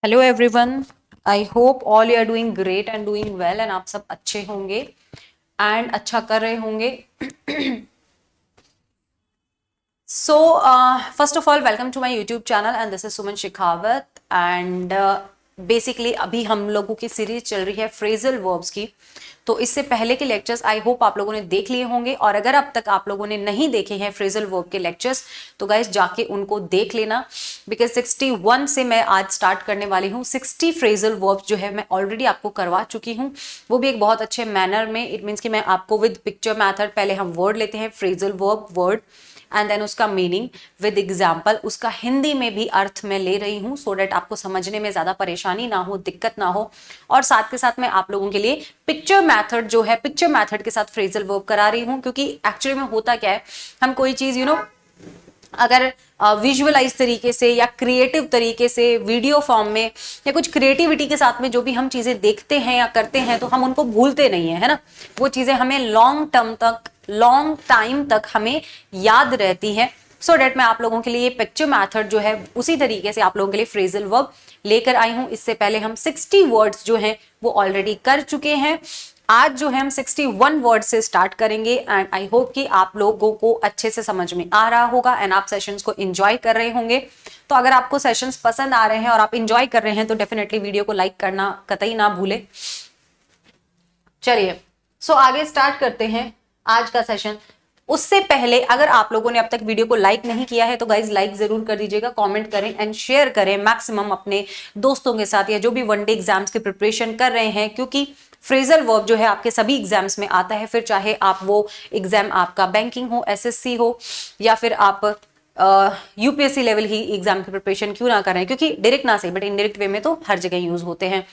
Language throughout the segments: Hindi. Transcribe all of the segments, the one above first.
Hello everyone. I hope all you are doing great and doing well and आप सब अच्छे होंगे एंड अच्छा कर रहे होंगे। So first of all welcome to my YouTube channel and this is Suman Shekhawat and basically अभी हम लोगों की सीरीज चल रही है फ्रेजल वर्ब्स की। तो इससे पहले के लेक्चर्स आई होप आप लोगों ने देख लिए होंगे और अगर अब तक आप लोगों ने नहीं देखे हैं फ्रेजल वर्ब के लेक्चर्स तो गाइस जाके उनको देख लेना बिकॉज 61 से मैं आज स्टार्ट करने वाली हूँ। 60 फ्रेजल वर्ब्स जो है मैं ऑलरेडी आपको करवा चुकी हूँ, वो भी एक बहुत अच्छे मैनर में। इट मीन्स कि मैं आपको विद पिक्चर मैथड पहले हम वर्ड लेते हैं phrasal verb word and then उसका मीनिंग विद एग्जाम्पल, उसका हिंदी में भी अर्थ में ले रही हूँ सो डेट आपको समझने में ज्यादा परेशानी ना हो, दिक्कत ना हो। और साथ के साथ मैं आप लोगों के लिए पिक्चर मैथड जो है पिक्चर मैथड के साथ फ्रेजल वर्ब करा रही हूँ, क्योंकि एक्चुअली में होता क्या है, हम कोई चीज अगर विजुअलाइज तरीके से या क्रिएटिव तरीके से वीडियो फॉर्म में या कुछ क्रिएटिविटी के साथ में जो भी हम चीजें देखते हैं या करते हैं तो हम उनको भूलते नहीं है ना। वो चीजें हमें लॉन्ग टाइम तक हमें याद रहती है। सो डेट मैं आप लोगों के लिए पिक्चर मैथड जो है उसी तरीके से आप लोगों के लिए फ्रेजल वर्ब लेकर आई हूं। इससे पहले हम 60 वर्ड्स जो हैं वो ऑलरेडी कर चुके हैं। आज जो है हम 61 वर्ड से स्टार्ट करेंगे एंड आई होप कि आप लोगों को अच्छे से समझ में आ रहा होगा एंड आप सेशंस को एंजॉय कर रहे होंगे। तो अगर आपको सेशंस पसंद आ रहे हैं और आप एंजॉय कर रहे हैं तो डेफिनेटली वीडियो को लाइक करना कतई ना भूले। चलिए सो आगे स्टार्ट करते हैं आज का सेशन। उससे पहले अगर आप लोगों ने अब तक वीडियो को लाइक नहीं किया है तो गाइज लाइक जरूर कर दीजिएगा, कमेंट करें एंड शेयर करें मैक्सिमम अपने दोस्तों के साथ या जो भी वनडे एग्जाम्स की प्रिपरेशन कर रहे हैं, क्योंकि फ्रेजल वर्ब जो है आपके सभी एग्जाम्स में आता है। फिर चाहे आप वो एग्जाम आपका बैंकिंग हो, एसएससी हो या फिर आप यूपीएससी लेवल ही एग्जाम की प्रिपरेशन क्यों ना कर रहे हैं, क्योंकि डायरेक्ट ना सही बट इनडायरेक्ट वे में तो हर जगह यूज होते हैं।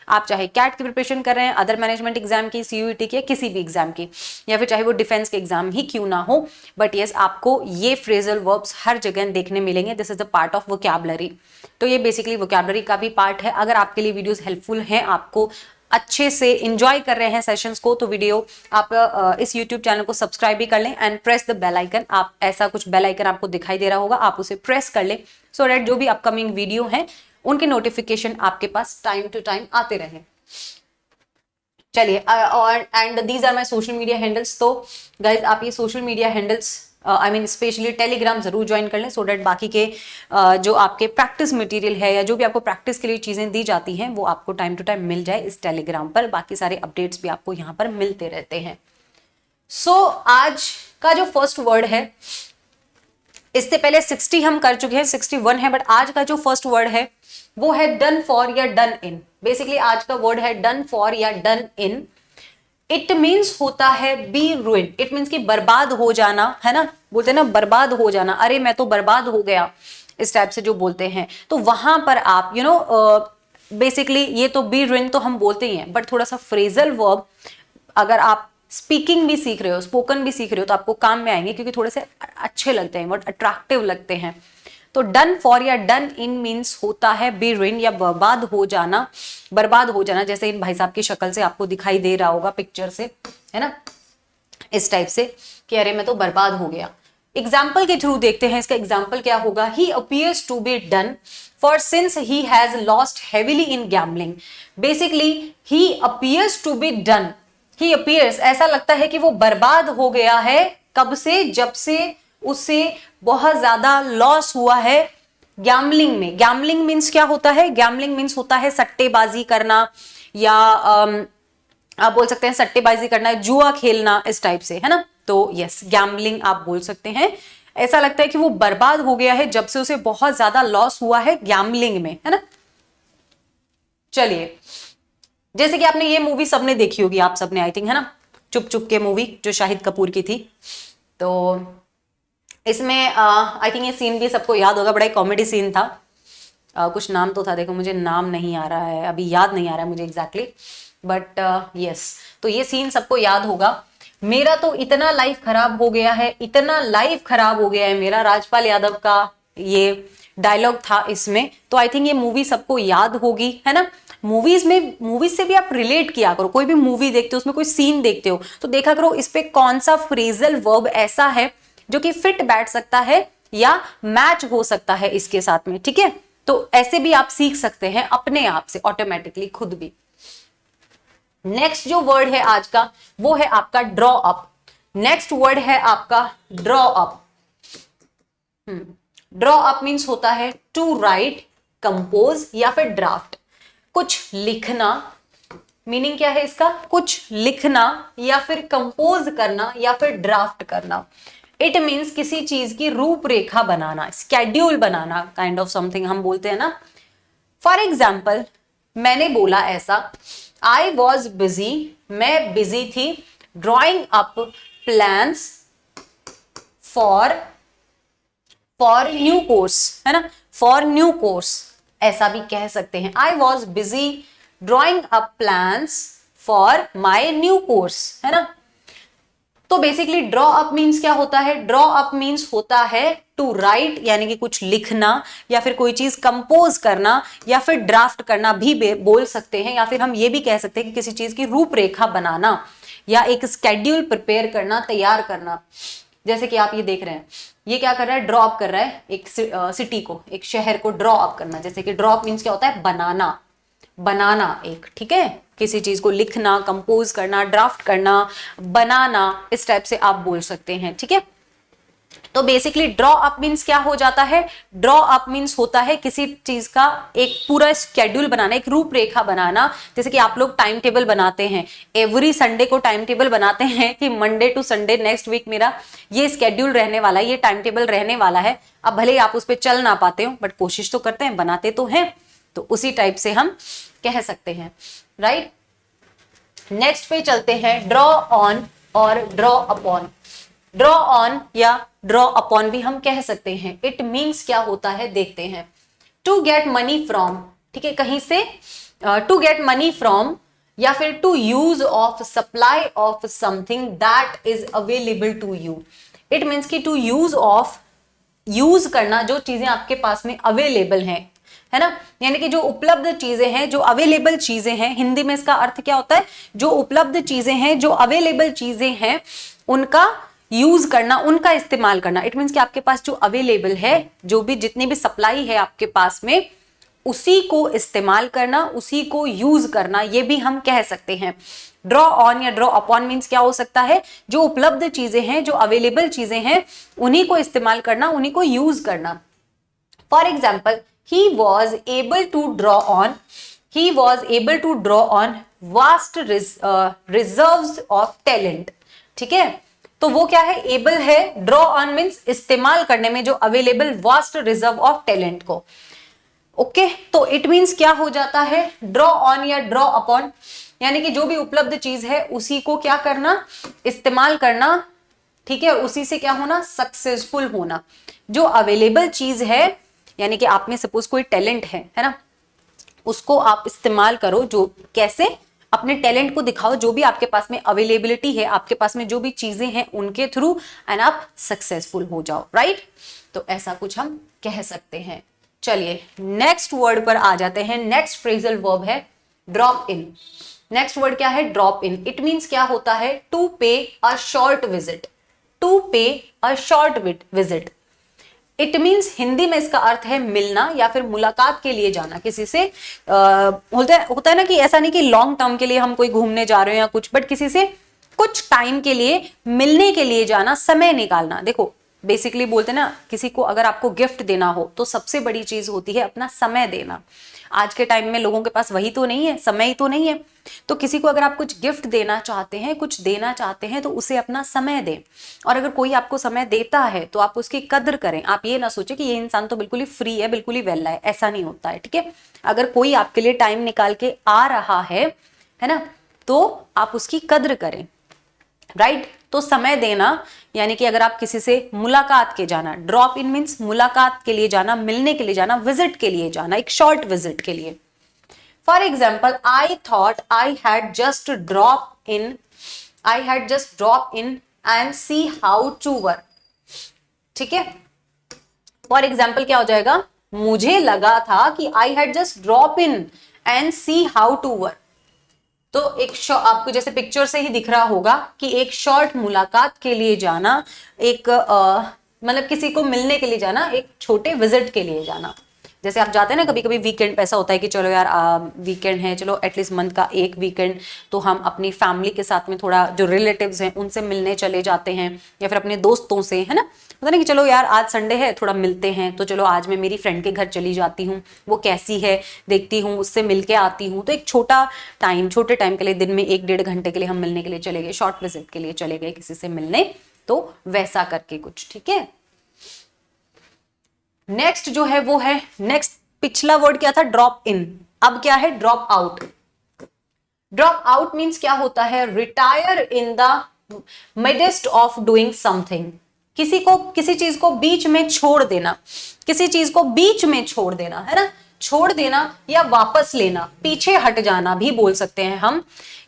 आप चाहे कैट की प्रिपरेशन कर रहे हैं, अदर मैनेजमेंट एग्जाम की, सीयूईटी की, किसी भी एग्जाम की, या फिर चाहे वो डिफेंस के एग्जाम ही क्यों ना हो, बट यस आपको ये फ्रेजल वर्ब्स हर जगह देखने मिलेंगे। This is the part of vocabulary. तो ये बेसिकली वोकैबुलरी का भी पार्ट है। अगर आपके लिए वीडियोस हेल्पफुल हैं, आपको अच्छे से इंजॉय कर रहे हैं सेशंस को, तो वीडियो आप इस यूट्यूब चैनल को सब्सक्राइब भी कर लें and press the bell icon. आप ऐसा कुछ बेल आइकन आपको दिखाई दे रहा होगा, आप उसे प्रेस कर लें सो दैट जो भी अपकमिंग वीडियो हैं उनके नोटिफिकेशन आपके पास टाइम टू टाइम आते रहे। चलिए और and these are my social media handles. तो गाइज आप ये social media handles I mean specially Telegram जरूर ज्वाइन कर लें सो डेट बाकी के जो आपके प्रैक्टिस मटेरियल है या जो भी आपको प्रैक्टिस के लिए चीजें दी जाती हैं वो आपको टाइम टू टाइम मिल जाए इस टेलीग्राम पर। बाकी सारे अपडेट्स भी आपको यहाँ पर मिलते रहते हैं। सो आज का जो फर्स्ट वर्ड है, इससे पहले 60 हम कर चुके हैं, 61 है, बट आज का जो फर्स्ट वर्ड है वो है डन फॉर या डन इन। बेसिकली आज का वर्ड है डन फॉर या डन इन। इट मीन्स होता है बी रुइन। इट मीन्स कि बर्बाद हो जाना, है ना, बोलते हैं ना बर्बाद हो जाना, अरे मैं तो बर्बाद हो गया, इस टाइप से जो बोलते हैं। तो वहां पर आप बेसिकली ये तो बी रुइन तो हम बोलते ही हैं, बट थोड़ा सा फ्रेजल वर्ब अगर आप स्पीकिंग भी सीख रहे हो, स्पोकन भी सीख रहे हो तो आपको काम में आएंगे, क्योंकि थोड़े से अच्छे लगते हैं, वर्ड अट्रैक्टिव लगते हैं। तो डन फॉर या डन इन मीन्स होता है बी रुइन या बर्बाद हो जाना। बर्बाद हो जाना जैसे इन भाई साहब की शक्ल से आपको दिखाई दे रहा होगा पिक्चर से, है ना, इस टाइप से कि अरे मैं तो बर्बाद हो गया। एग्जाम्पल के थ्रू देखते हैं इसका एग्जाम्पल क्या होगा। He appears to be done for since he has lost heavily in gambling. Basically he appears to be done, he appears ऐसा लगता है कि वो बर्बाद हो गया है। कब से? जब से उसे बहुत ज्यादा लॉस हुआ है गैम्बलिंग में। गैम्बलिंग मीन्स क्या होता है? गैम्बलिंग मीन्स होता है सट्टेबाजी करना या आप बोल सकते हैं सट्टेबाजी करना, जुआ खेलना, इस टाइप से, है ना। तो यस गैम्बलिंग आप बोल सकते हैं। ऐसा लगता है कि वो बर्बाद हो गया है जब से उसे बहुत ज्यादा लॉस हुआ है गैम्बलिंग में, है ना। चलिए जैसे कि आपने ये मूवी सबने देखी होगी, आप सबने आई थिंक, है ना, चुप चुप के मूवी जो शाहिद कपूर की थी। तो इसमें आई थिंक ये सीन भी सबको याद होगा, बड़ा कॉमेडी सीन था। कुछ नाम तो था, देखो मुझे नाम नहीं आ रहा है अभी, याद नहीं आ रहा है मुझे एग्जैक्टली, बट यस तो ये सीन सबको याद होगा। मेरा तो इतना लाइफ खराब हो गया है, इतना लाइफ खराब हो गया है मेरा, राजपाल यादव का ये डायलॉग था इसमें। तो आई थिंक ये मूवी सबको याद होगी, है ना। मूवीज से भी आप रिलेट किया करो, कोई भी मूवी देखते हो उसमें कोई सीन देखते हो तो देखा करो इस पे कौन सा फ्रेजल वर्ब ऐसा है जो कि फिट बैठ सकता है या मैच हो सकता है इसके साथ में, ठीक है। तो ऐसे भी आप सीख सकते हैं अपने आप से ऑटोमेटिकली खुद भी। नेक्स्ट जो वर्ड है आज का वो है आपका ड्रॉ अप। नेक्स्ट वर्ड है आपका draw up. Draw up means होता है टू राइट, कंपोज या फिर ड्राफ्ट। कुछ लिखना, मीनिंग क्या है इसका? कुछ लिखना या फिर कंपोज करना या फिर ड्राफ्ट करना। इट मीन्स किसी चीज की रूपरेखा बनाना, स्केड्यूल बनाना, काइंड ऑफ समथिंग हम बोलते हैं ना। फॉर एग्जाम्पल मैंने बोला ऐसा, आई वॉज बिजी, मैं बिजी थी, drawing up plans for new course, है ना, फॉर न्यू कोर्स, ऐसा भी कह सकते हैं। आई was busy drawing up plans for my new course, है ना। तो बेसिकली ड्रॉ अप मीन्स क्या होता है? ड्रॉ अप मीन्स होता है टू राइट, यानी कि कुछ लिखना या फिर कोई चीज कंपोज करना या फिर ड्राफ्ट करना भी बोल सकते हैं, या फिर हम ये भी कह सकते हैं कि किसी चीज की रूपरेखा बनाना या एक स्केड्यूल प्रिपेयर करना, तैयार करना। जैसे कि आप ये देख रहे हैं, ये क्या कर रहा है? ड्रॉ अप कर रहा है एक सिटी को, एक शहर को ड्रॉ अप करना। जैसे कि ड्रॉ अप मीन्स क्या होता है? बनाना, बनाना एक, ठीक है, किसी चीज को लिखना, कंपोज करना, ड्राफ्ट करना, बनाना, इस टाइप से आप बोल सकते हैं, ठीक है। तो बेसिकली ड्रॉ अप मीन्स क्या हो जाता है? ड्रॉ अप मीन्स होता है किसी चीज का एक पूरा स्केड्यूल बनाना, एक रूपरेखा बनाना। जैसे कि आप लोग टाइम टेबल बनाते हैं, एवरी संडे को टाइम टेबल बनाते हैं कि Monday to Sunday next week मेरा ये स्केड्यूल रहने वाला है, ये टाइम टेबल रहने वाला है। अब भले ही आप उस पर चल ना पाते हो बट कोशिश तो करते हैं, बनाते तो हैं। तो उसी टाइप से हम कह सकते हैं, राइट। नेक्स्ट पे चलते हैं, ड्रॉ ऑन और ड्रॉ अपॉन। ड्रॉ ऑन या ड्रॉ अपॉन भी हम कह सकते हैं। इट मीन्स क्या होता है देखते हैं। टू गेट मनी फ्रॉम, ठीक है, कहीं से टू गेट मनी फ्रॉम, या फिर to use of supply of something that is available to you. It means कि टू यूज ऑफ, यूज करना जो चीजें आपके पास में अवेलेबल हैं, है ना, यानी कि जो उपलब्ध चीजें हैं, जो अवेलेबल चीजें हैं। हिंदी में इसका अर्थ क्या होता है? जो उपलब्ध चीजें हैं, जो अवेलेबल चीजें हैं, उनका यूज करना, उनका इस्तेमाल करना। इट मीन्स कि आपके पास जो अवेलेबल है, जो भी जितनी भी सप्लाई है आपके पास में, उसी को इस्तेमाल करना, उसी को यूज करना, ये भी हम कह सकते हैं। ड्रॉ ऑन या ड्रॉ अपॉन मीन्स क्या हो सकता है? जो उपलब्ध चीजें हैं, जो अवेलेबल चीजें हैं, उन्हीं को इस्तेमाल करना, उन्हीं को यूज करना। For example, he was able to draw on vast reserves of talent, ठीक है। तो वो क्या है? एबल है। ड्रॉ ऑन मीन्स इस्तेमाल करने में जो available vast reserve of talent को, ओके। तो इट मीन्स क्या हो जाता है? ड्रॉ ऑन या ड्रॉ अपॉन, यानी कि जो भी उपलब्ध चीज है उसी को क्या करना? इस्तेमाल करना, ठीक है, उसी से क्या होना? सक्सेसफुल होना। जो अवेलेबल चीज है, यानी कि आप में सपोज कोई टैलेंट है ना, उसको आप इस्तेमाल करो। जो कैसे? अपने टैलेंट को दिखाओ, जो भी आपके पास में अवेलेबिलिटी है, आपके पास में जो भी चीजें हैं उनके थ्रू, एंड आप सक्सेसफुल हो जाओ, राइट। तो ऐसा कुछ हम कह सकते हैं। चलिए नेक्स्ट वर्ड पर आ जाते हैं। नेक्स्ट फ्रेजल वर्ब है ड्रॉप इन। नेक्स्ट वर्ड क्या है? Drop in. इट मीन्स क्या होता है? टू पे अ शॉर्ट विजिट, टू पे a short visit. It means Hindi में इसका अर्थ है मिलना या फिर मुलाकात के लिए जाना किसी से। होता है ना कि ऐसा नहीं कि लॉन्ग टर्म के लिए हम कोई घूमने जा रहे हो या कुछ, बट किसी से कुछ टाइम के लिए मिलने के लिए जाना, समय निकालना। देखो बेसिकली बोलते हैं ना, किसी को अगर आपको गिफ्ट देना हो तो सबसे बड़ी चीज होती है अपना समय देना। आज के टाइम में लोगों के पास वही तो नहीं है, समय ही तो नहीं है। तो किसी को अगर आप कुछ गिफ्ट देना चाहते हैं, कुछ देना चाहते हैं, तो उसे अपना समय दें। और अगर कोई आपको समय देता है तो आप उसकी कद्र करें। आप ये ना सोचें कि ये इंसान तो बिल्कुल ही फ्री है, बिल्कुल ही वेला है, ऐसा नहीं होता है, ठीक है। अगर कोई आपके लिए टाइम निकाल के आ रहा है ना, तो आप उसकी कद्र करें, राइट। तो समय देना, यानी कि अगर आप किसी से मुलाकात के जाना, ड्रॉप इन मीन्स मुलाकात के लिए जाना, मिलने के लिए जाना, विजिट के लिए जाना, एक शॉर्ट विजिट के लिए। For example, I thought I had just drop in and see how to work, ठीक है। फॉर एग्जाम्पल क्या हो जाएगा? मुझे लगा था कि I had just drop in and see how to work. तो एक आपको जैसे पिक्चर से ही दिख रहा होगा कि एक शॉर्ट मुलाकात के लिए जाना, एक मतलब किसी को मिलने के लिए जाना, एक छोटे विजिट के लिए जाना। जैसे आप जाते हैं ना कभी कभी वीकेंड पे, ऐसा होता है कि चलो यार वीकेंड है, चलो एटलीस्ट मंथ का एक वीकेंड तो हम अपनी फैमिली के साथ में थोड़ा जो रिलेटिव्स हैं उनसे मिलने चले जाते हैं, या फिर अपने दोस्तों से, है ना, पता नहीं कि चलो यार आज संडे है थोड़ा मिलते हैं, तो चलो आज मैं मेरी फ्रेंड के घर चली जाती हूँ, वो कैसी है देखती हूँ, उससे मिल के आती हूँ। तो एक छोटे टाइम के लिए, दिन में 1-1.5 घंटे के लिए हम मिलने के लिए चले गए, शॉर्ट विजिट के लिए चले गए किसी से मिलने, तो वैसा करके कुछ, ठीक है। नेक्स्ट जो है वो है, नेक्स्ट पिछला वर्ड क्या था, ड्रॉप इन, अब क्या है drop out. Drop out means क्या होता है, retire in the midst of doing something, किसी चीज को बीच में छोड़ देना, किसी चीज को बीच में छोड़ देना, है ना, छोड़ देना या वापस लेना, पीछे हट जाना भी बोल सकते हैं हम,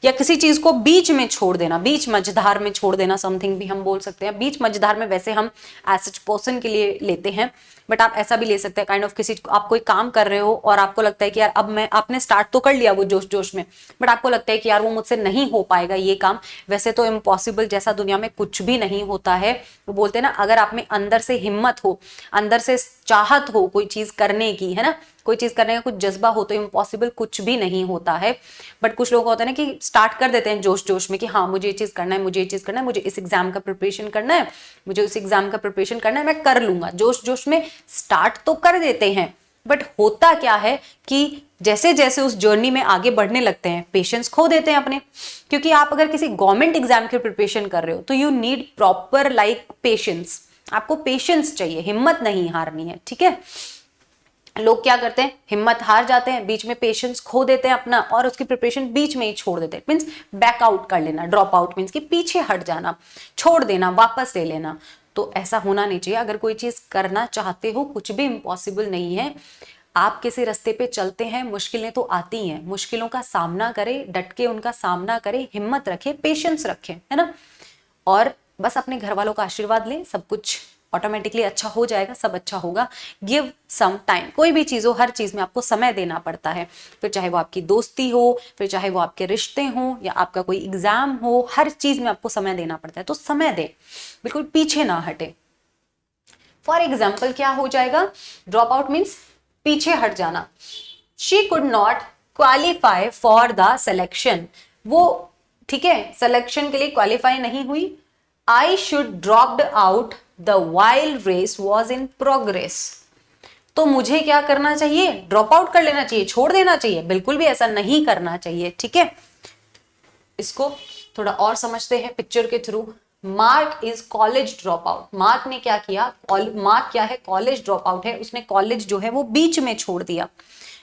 या किसी चीज को बीच में छोड़ देना, बीच मझधार में छोड़ देना, समथिंग भी हम बोल सकते हैं। बीच मझधार में वैसे हम एज पर्सन के लिए लेते हैं, बट आप ऐसा भी ले सकते हैं काइंड ऑफ आप कोई काम कर रहे हो और आपको लगता है कि यार अब आपने स्टार्ट तो कर लिया वो जोश जोश में, बट आपको लगता है कि यार वो मुझसे नहीं हो पाएगा ये काम, वैसे तो इम्पॉसिबल जैसा दुनिया में कुछ भी नहीं होता है। वो बोलते हैं ना, अगर आप में अंदर से हिम्मत हो, अंदर से चाहत हो कोई चीज करने की, है ना, कोई चीज करने का कुछ जज्बा हो, तो इम्पॉसिबल कुछ भी नहीं होता है। बट कुछ लोग होता है ना कि स्टार्ट कर देते हैं जोश जोश में कि हाँ मुझे ये चीज करना है, मुझे ये चीज करना है, मुझे इस एग्जाम का प्रिपरेशन करना है, मुझे उस एग्जाम का प्रिपरेशन करना है, मैं कर लूंगा, जोश जोश में स्टार्ट तो कर देते हैं। बट होता क्या है कि जैसे जैसे उस जर्नी में आगे बढ़ने लगते हैं, पेशेंस खो देते हैं अपने, क्योंकि आप अगर किसी गवर्नमेंट एग्जाम की प्रिपरेशन कर रहे हो तो you need proper like patience, आपको पेशेंस चाहिए, हिम्मत नहीं हारनी है, ठीक है। लोग क्या करते हैं, हिम्मत हार जाते हैं, बीच में पेशेंस खो देते हैं अपना और उसकी प्रिपरेशन बीच में ही छोड़ देते हैं। मींस बैक आउट कर लेना, ड्रॉप आउट मींस कि पीछे हट जाना, छोड़ देना, वापस ले लेना। तो ऐसा होना नहीं चाहिए। अगर कोई चीज करना चाहते हो, कुछ भी इम्पॉसिबल नहीं है, आप किसी रास्ते पे चलते हैं, मुश्किलें तो आती हैं, मुश्किलों का सामना करें, डट के उनका सामना करें, हिम्मत रखें, पेशेंस रखें, है ना, और बस अपने घर वालों का आशीर्वाद लें, सब कुछ ऑटोमेटिकली अच्छा हो जाएगा, सब अच्छा होगा। गिव सम टाइम, कोई भी चीज हो, हर चीज में आपको समय देना पड़ता है, फिर चाहे वो आपकी दोस्ती हो, फिर चाहे वो आपके रिश्ते हो, या आपका कोई एग्जाम हो, हर चीज में आपको समय देना पड़ता है। तो समय दे, बिल्कुल पीछे ना हटे। फॉर एग्जाम्पल क्या हो जाएगा, ड्रॉप आउट मीन्स पीछे हट जाना। She could not qualify for the selection, वो, ठीक है, सिलेक्शन के लिए क्वालिफाई नहीं हुई। I should dropped out the while race was in progress, तो मुझे क्या करना चाहिए, ड्रॉप आउट कर लेना चाहिए, छोड़ देना चाहिए, बिल्कुल भी ऐसा नहीं करना चाहिए, ठीक है। इसको थोड़ा और समझते हैं पिक्चर के through. Mark is college drop out, mark ने क्या किया, मार्क क्या है, कॉलेज ड्रॉप आउट है, उसने कॉलेज जो है वो बीच में छोड़ दिया।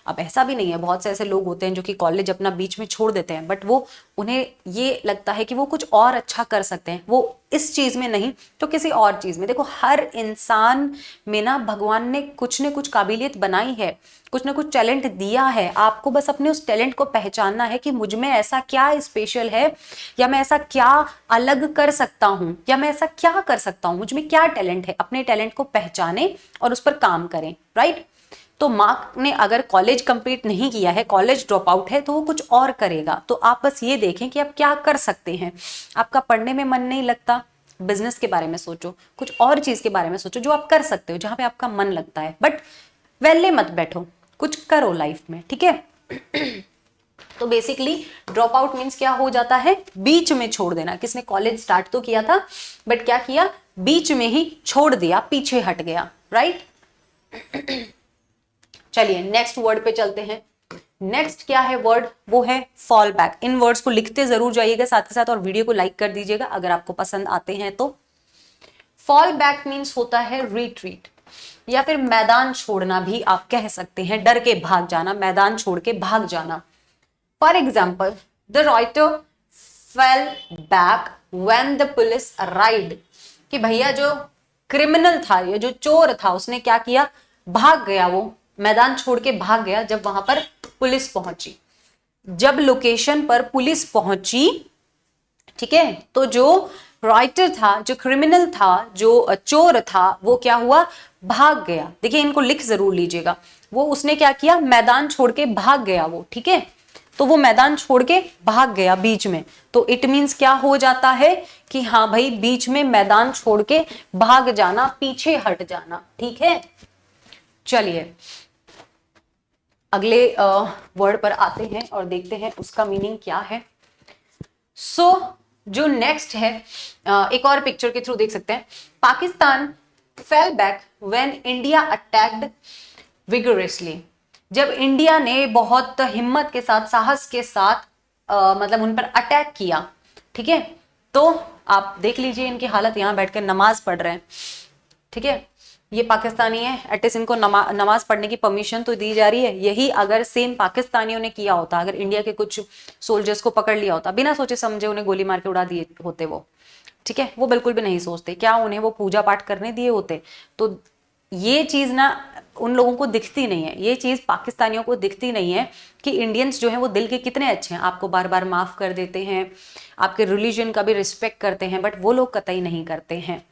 अब ऐसा भी नहीं है, बहुत से ऐसे लोग होते हैं जो कि कॉलेज अपना बीच में छोड़ देते हैं, बट वो, उन्हें ये लगता है कि वो कुछ और अच्छा कर सकते हैं, वो इस चीज में नहीं तो किसी और चीज में। देखो हर इंसान में ना भगवान ने कुछ न कुछ काबिलियत बनाई है, कुछ ना कुछ टैलेंट दिया है, आपको बस अपने उस टैलेंट को पहचानना है कि मुझ में ऐसा क्या स्पेशल है, या मैं ऐसा क्या अलग कर सकता हूं, या मैं ऐसा क्या कर सकता हूं, मुझ में क्या टैलेंट है। अपने टैलेंट को पहचाने और उस पर काम करें, राइट। तो मार्क ने अगर कॉलेज कंप्लीट नहीं किया है, कॉलेज ड्रॉप आउट है, तो वो कुछ और करेगा। तो आप बस ये देखें कि आप क्या कर सकते हैं। आपका पढ़ने में मन नहीं लगता, बिजनेस के बारे में सोचो, कुछ और चीज के बारे में सोचो जो आप कर सकते हो, जहां पे आपका मन लगता है, बट वेले मत बैठो, कुछ करो लाइफ में, ठीक है। तो बेसिकली ड्रॉप आउट मीन्स क्या हो जाता है, बीच में छोड़ देना। किसने कॉलेज स्टार्ट तो किया था, बट क्या किया, बीच में ही छोड़ दिया, पीछे हट गया, राइट। चलिए नेक्स्ट वर्ड पे चलते हैं। नेक्स्ट क्या है वर्ड, वो है फॉल बैक। इन वर्ड्स को लिखते जरूर जाइएगा साथ ही साथ, और वीडियो को लाइक कर दीजिएगा अगर आपको पसंद आते हैं तो। फॉल बैक मीन्स होता है रिट्रीट, या फिर मैदान छोड़ना भी आप कह सकते हैं, डर के भाग जाना, मैदान छोड़ के भाग जाना। For example, the writer fell back when the police arrived, कि भैया जो क्रिमिनल था, या जो चोर था, उसने क्या किया, भाग गया, वो मैदान छोड़ के भाग गया जब वहां पर पुलिस पहुंची। जब लोकेशन पर पुलिस पहुंची, ठीक है, तो जो राइटर था, जो क्रिमिनल था, जो चोर था, वो क्या हुआ, भाग गया। देखिए इनको लिख जरूर लीजिएगा, वो उसने क्या किया, मैदान छोड़ के भाग गया वो, ठीक है। तो वो मैदान छोड़ के भाग गया बीच में, तो इट मीन्स क्या हो जाता है कि हाँ भाई बीच में मैदान छोड़ के भाग जाना, पीछे हट जाना, ठीक है। चलिए अगले वर्ड पर आते हैं और देखते हैं उसका मीनिंग क्या है। सो जो नेक्स्ट है, एक और पिक्चर के थ्रू देख सकते हैं। Pakistan fell back when India attacked vigorously. जब इंडिया ने बहुत हिम्मत के साथ, साहस के साथ मतलब उन पर अटैक किया, ठीक है। तो आप देख लीजिए इनकी हालत, यहां बैठकर नमाज पढ़ रहे हैं, ठीक है। ये पाकिस्तानी है, एटलीस्ट इनको नमाज पढ़ने की परमिशन तो दी जा रही है। यही अगर सेम पाकिस्तानियों ने किया होता, अगर इंडिया के कुछ सोल्जर्स को पकड़ लिया होता, बिना सोचे समझे उन्हें गोली मार के उड़ा दिए होते वो, ठीक है, वो बिल्कुल भी नहीं सोचते, क्या उन्हें वो पूजा पाठ करने दिए होते। तो ये चीज ना उन लोगों को दिखती नहीं है, ये चीज पाकिस्तानियों को दिखती नहीं है कि इंडियंस जो है वो दिल के कितने अच्छे हैं, आपको बार बार माफ कर देते हैं, आपके रिलीजन का भी रिस्पेक्ट करते हैं, बट वो लोग कतई नहीं करते हैं।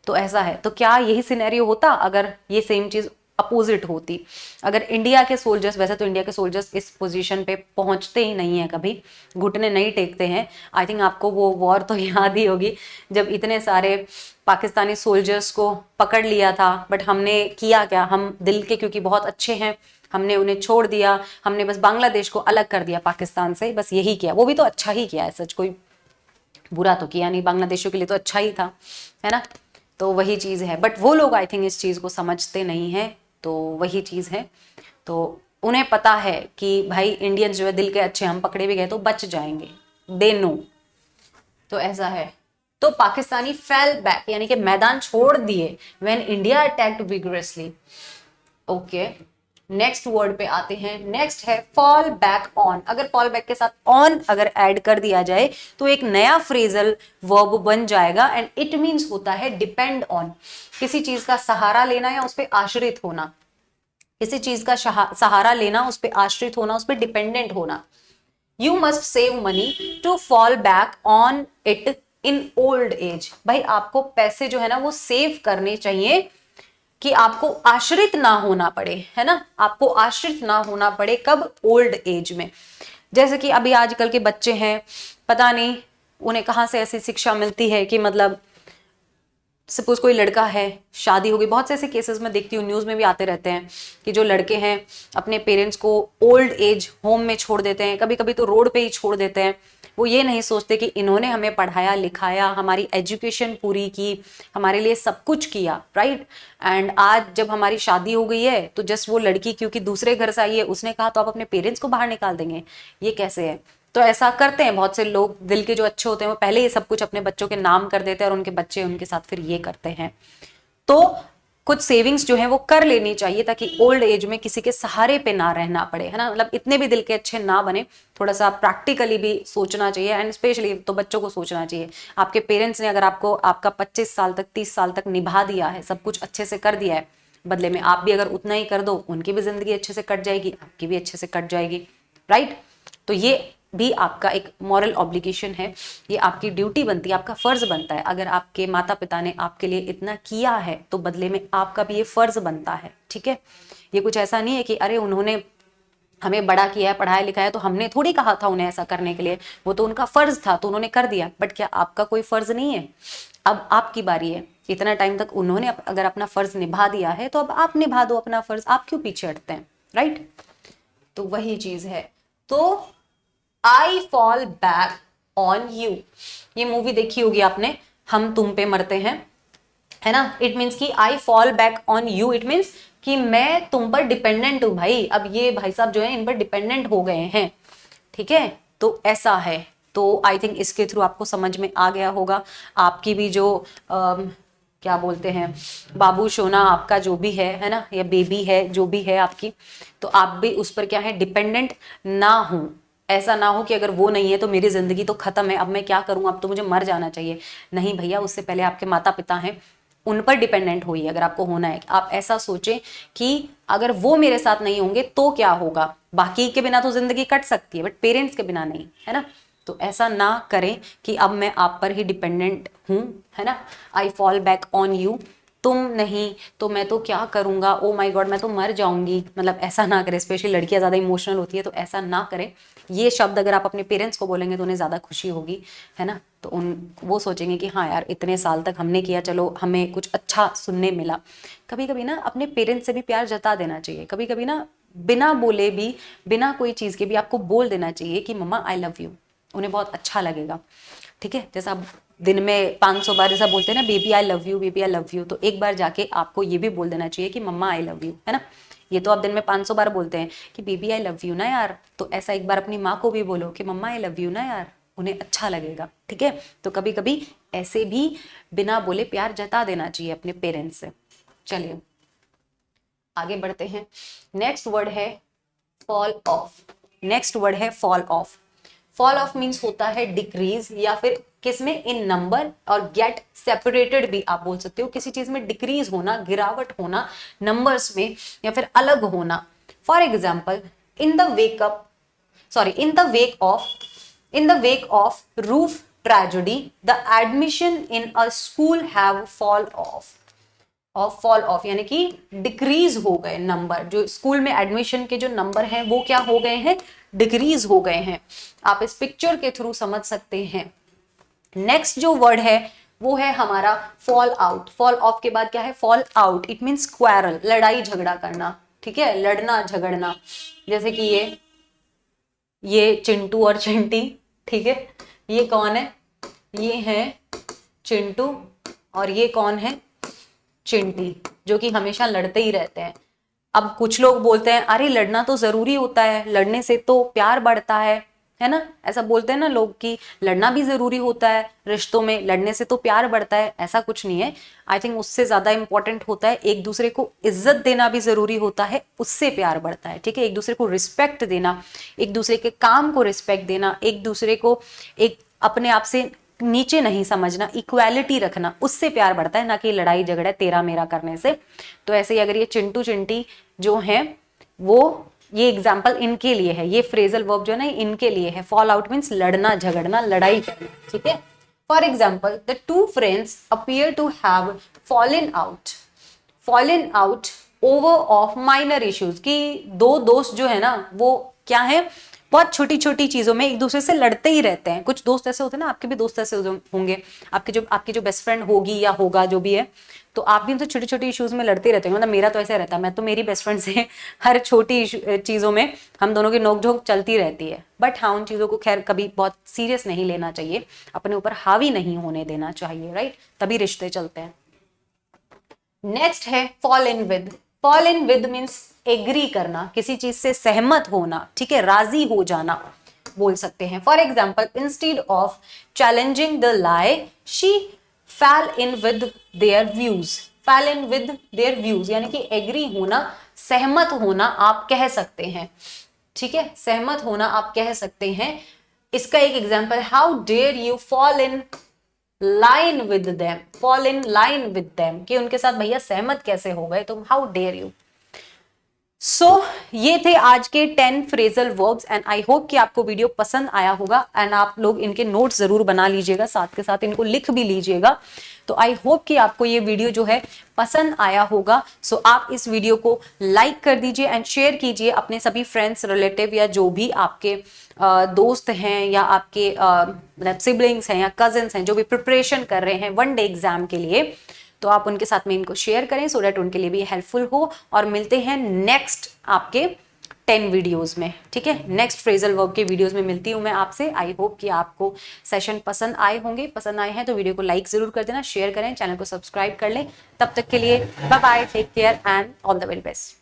तो ऐसा है। तो क्या यही सिनेरियो होता अगर ये सेम चीज अपोजिट होती? अगर इंडिया के सोल्जर्स, वैसे तो इंडिया के सोल्जर्स इस पोजीशन पे पहुंचते ही नहीं है, कभी घुटने नहीं टेकते हैं। आई थिंक आपको वो वॉर तो याद ही होगी, जब इतने सारे पाकिस्तानी सोल्जर्स को पकड़ लिया था, बट हमने किया क्या, हम दिल के क्योंकि बहुत अच्छे हैं, हमने उन्हें छोड़ दिया, हमने बस बांग्लादेश को अलग कर दिया पाकिस्तान से, बस यही किया। वो भी तो अच्छा ही किया है, सच कोई बुरा तो किया नहीं, बांग्लादेशियों के लिए तो अच्छा ही था, है ना। तो वही चीज है, बट वो लोग आई थिंक इस चीज को समझते नहीं है। तो वही चीज है। तो उन्हें पता है कि भाई इंडियंस जो है दिल के अच्छे, हम पकड़े भी गए तो बच जाएंगे, दे नो। तो ऐसा है। तो पाकिस्तानी फेल बैक यानी कि मैदान छोड़ दिए when India attacked vigorously. Okay, next word पे आते हैं। नेक्स्ट है फॉल बैक ऑन। अगर फॉल बैक के साथ ऑन अगर ऐड कर दिया जाए तो एक नया फ्रेजल वर्ब बन जाएगा एंड इट मींस होता है डिपेंड ऑन। किसी चीज का सहारा लेना या उस पर आश्रित होना, किसी चीज का सहारा लेना, उस पर आश्रित होना, उस पर डिपेंडेंट होना। You must save money to fall back on it in old age. भाई आपको पैसे जो है ना वो सेव करने चाहिए कि आपको आश्रित ना होना पड़े, है ना, आपको आश्रित ना होना पड़े। कब? ओल्ड एज में। जैसे कि अभी आजकल के बच्चे हैं, पता नहीं उन्हें कहां से ऐसी शिक्षा मिलती है कि मतलब सपोज कोई लड़का है, शादी हो गई, बहुत से ऐसे केसेस में देखती हूँ, न्यूज में भी आते रहते हैं कि जो लड़के हैं अपने पेरेंट्स को ओल्ड एज होम में छोड़ देते हैं, कभी कभी तो रोड पे ही छोड़ देते हैं। वो ये नहीं सोचते कि इन्होंने हमें पढ़ाया लिखाया, हमारी एजुकेशन पूरी की, हमारे लिए सब कुछ किया, राइट। एंड आज जब हमारी शादी हो गई है तो जस्ट वो लड़की क्योंकि दूसरे घर से आई है, उसने कहा तो आप अपने पेरेंट्स को बाहर निकाल देंगे, ये कैसे है। तो ऐसा करते हैं बहुत से लोग, दिल के जो अच्छे होते हैं वो पहले ये सब कुछ अपने बच्चों के नाम कर देते हैं और उनके बच्चे उनके साथ फिर ये करते हैं। तो कुछ सेविंग्स जो है वो कर लेनी चाहिए ताकि ओल्ड एज में किसी के सहारे पे ना रहना पड़े, है ना। मतलब इतने भी दिल के अच्छे ना बने, थोड़ा सा प्रैक्टिकली भी सोचना चाहिए एंड स्पेशली तो बच्चों को सोचना चाहिए। आपके पेरेंट्स ने अगर आपको आपका 25 साल तक 30 साल तक निभा दिया है, सब कुछ अच्छे से कर दिया है, बदले में आप भी अगर उतना ही कर दो, उनकी भी जिंदगी अच्छे से कट जाएगी, आपकी भी अच्छे से कट जाएगी, राइट। तो ये भी आपका एक मॉरल ऑब्लिगेशन है, ये आपकी ड्यूटी बनती है, आपका फर्ज बनता है। अगर आपके माता पिता ने आपके लिए इतना किया है तो बदले में आपका भी ये फर्ज बनता है, ठीक है। ये कुछ ऐसा नहीं है कि अरे उन्होंने हमें बड़ा किया है, पढ़ाया लिखाया है, तो हमने थोड़ी कहा था उन्हें ऐसा करने के लिए, वो तो उनका फर्ज था तो उन्होंने कर दिया। बट क्या आपका कोई फर्ज नहीं है? अब आपकी बारी है। इतना टाइम तक उन्होंने अगर अपना फर्ज निभा दिया है तो अब आप निभा दो अपना फर्ज, आप क्यों पीछे हटते हैं, राइट। तो वही चीज है। तो I fall back on you, ये मूवी देखी होगी आपने, हम तुम पे मरते हैं, है ना। इट मीन्स कि I fall back on you, it means कि मैं तुम पर डिपेंडेंट हूं भाई। अब ये भाई साहब जो है इन पर डिपेंडेंट हो गए हैं, ठीक है। तो ऐसा है। तो आई थिंक इसके थ्रू आपको समझ में आ गया होगा। आपकी भी जो क्या बोलते हैं, बाबू सोना आपका जो भी है ना, या बेबी है जो भी है आपकी, तो आप भी उस पर क्या है, डिपेंडेंट ना हो। ऐसा ना हो कि अगर वो नहीं है तो मेरी जिंदगी तो खत्म है, अब मैं क्या करूं, अब तो मुझे मर जाना चाहिए। नहीं भैया, उससे पहले आपके माता पिता हैं, उन पर डिपेंडेंट होइए। अगर आपको होना है, आप ऐसा सोचें कि अगर वो मेरे साथ नहीं होंगे तो क्या होगा। बाकी के बिना तो जिंदगी कट सकती है बट पेरेंट्स के बिना नहीं, है ना। तो ऐसा ना करें कि अब मैं आप पर ही डिपेंडेंट हूं, है ना। I fall back on you, तुम नहीं तो मैं तो क्या करूंगा, ओ माय गॉड मैं तो मर जाऊंगी, मतलब ऐसा ना करें। स्पेशली लड़कियां ज्यादा इमोशनल होती है तो ऐसा ना करें। ये शब्द अगर आप अपने पेरेंट्स को बोलेंगे तो उन्हें ज्यादा खुशी होगी, है ना। तो वो सोचेंगे कि हाँ यार इतने साल तक हमने किया, चलो हमें कुछ अच्छा सुनने मिला। कभी कभी ना अपने पेरेंट्स से भी प्यार जता देना चाहिए। कभी कभी ना बिना बोले भी, बिना कोई चीज के भी आपको बोल देना चाहिए कि मम्मा आई लव यू, उन्हें बहुत अच्छा लगेगा। ठीक है, जैसा आप दिन में 500 बार जैसा बोलते हैं ना baby I love you, baby I love you, तो एक बार जाके आपको ये भी बोल देना चाहिए कि मम्मा आई लव यू, है ना। ये तो आप दिन में 500 बार बोलते हैं कि बेबी आई लव यू ना यार, तो ऐसा एक बार अपनी माँ को भी बोलो कि मम्मा आई लव यू ना यार, उन्हें अच्छा लगेगा। ठीक है, तो कभी कभी ऐसे भी बिना बोले प्यार जता देना चाहिए अपने पेरेंट्स से। चलिए आगे बढ़ते हैं। नेक्स्ट वर्ड है फॉल ऑफ। नेक्स्ट वर्ड है fall of. Fall of means होता है डिक्रीज, या फिर किसमें, इन नंबर, और गेट सेपरेटेड भी आप बोल सकते हो, किसी चीज में डिक्रीज होना, गिरावट होना नंबर्स में, या फिर अलग होना। For example in the wake up sorry in the wake of roof tragedy the admission in a school have fall of यानी कि डिक्रीज हो गए नंबर, जो स्कूल में एडमिशन के जो नंबर हैं वो क्या हो गए हैं, डिक्रीज हो गए हैं। आप इस पिक्चर के थ्रू समझ सकते हैं। नेक्स्ट जो वर्ड है वो है हमारा फॉल आउट। फॉल ऑफ के बाद क्या है, fall out. It means quarrel, लड़ाई झगड़ा करना। ठीक है, लड़ना झगड़ना, जैसे कि ये चिंटू और चिंटी। ठीक है, ये कौन है, ये है चिंटू, और ये कौन है, चिंटी, जो कि हमेशा लड़ते ही रहते हैं। अब कुछ लोग बोलते हैं अरे लड़ना तो जरूरी होता है, लड़ने से तो प्यार बढ़ता है ना, ऐसा बोलते हैं ना लोग कि लड़ना भी जरूरी होता है रिश्तों में, लड़ने से तो प्यार बढ़ता है। ऐसा कुछ नहीं है। आई थिंक उससे ज्यादा इंपॉर्टेंट होता है एक दूसरे को इज्जत देना भी जरूरी होता है, उससे प्यार बढ़ता है। ठीक है, एक दूसरे को रिस्पेक्ट देना, एक दूसरे के काम को रिस्पेक्ट देना, एक दूसरे को एक अपने आप से नीचे नहीं समझना, इक्वालिटी रखना, उससे प्यार बढ़ता है, ना कि लड़ाई झगड़ा तेरा मेरा करने से। तो ऐसे ही अगर ये चिंटू चिंटी जो हैं वो, ये एग्जाम्पल इनके लिए है, ये फ्रेजल वर्ब जो है ना इनके लिए है। फॉल आउट मीन्स लड़ना झगड़ना, लड़ाई करना। ठीक है, for example the two friends appear to have fallen out over of minor issues, कि दो दोस्त जो है ना वो क्या है, बहुत छोटी छोटी चीजों में एक दूसरे से लड़ते ही रहते हैं। कुछ दोस्त ऐसे होते हैं ना, आपके भी दोस्त ऐसे होंगे, आपकी जो बेस्ट फ्रेंड होगी या होगा जो भी है, तो आप भी उनसे छोटी छोटी इश्यूज में लड़ते रहते हैं। मतलब मेरा तो ऐसा रहता है, मैं तो मेरी बेस्ट फ्रेंड से हर छोटी चीजों में हम दोनों की नोकझोंक चलती रहती है। बट हाँ, उन चीजों को खैर कभी बहुत सीरियस नहीं लेना चाहिए, अपने ऊपर हावी नहीं होने देना चाहिए, राइट, तभी रिश्ते चलते हैं। नेक्स्ट है fall in with. Fall in with means agree करना, किसी चीज से सहमत होना। ठीक है, राजी हो जाना बोल सकते हैं। For example instead of challenging the lie she फैल इन विद देयर व्यूज। फैल इन विद देयर व्यूज यानी कि एग्री होना, सहमत होना आप कह सकते हैं। ठीक है, सहमत होना आप कह सकते हैं। इसका एक example, how dare you fall in line with them, fall in line with them, कि उनके साथ भैया सहमत कैसे हो गए तुम, हाउ डेयर यू। सो ये थे आज के 10 phrasal verbs and I hope कि आपको वीडियो पसंद आया होगा एंड आप लोग इनके नोट्स जरूर बना लीजिएगा, साथ के साथ इनको लिख भी लीजिएगा। तो आई होप कि आपको ये वीडियो जो है पसंद आया होगा। सो आप इस वीडियो को लाइक कर दीजिए एंड शेयर कीजिए अपने सभी फ्रेंड्स, रिलेटिव या जो भी आपके दोस्त हैं या आपके मतलब सिबलिंग्स हैं या कजिन्स हैं जो भी प्रिपरेशन कर रहे हैं वन डे एग्जाम के लिए, तो आप उनके साथ में इनको शेयर करें सो दैट उनके लिए भी हेल्पफुल हो। और मिलते हैं नेक्स्ट आपके 10 वीडियोस में। ठीक है, नेक्स्ट फ्रेजल वर्ब के वीडियोस में मिलती हूं मैं आपसे। आई होप कि आपको सेशन पसंद आए होंगे। पसंद आए हैं तो वीडियो को लाइक जरूर कर देना, शेयर करें, चैनल को सब्सक्राइब कर लें। तब तक के लिए bye bye, take care and all the very best.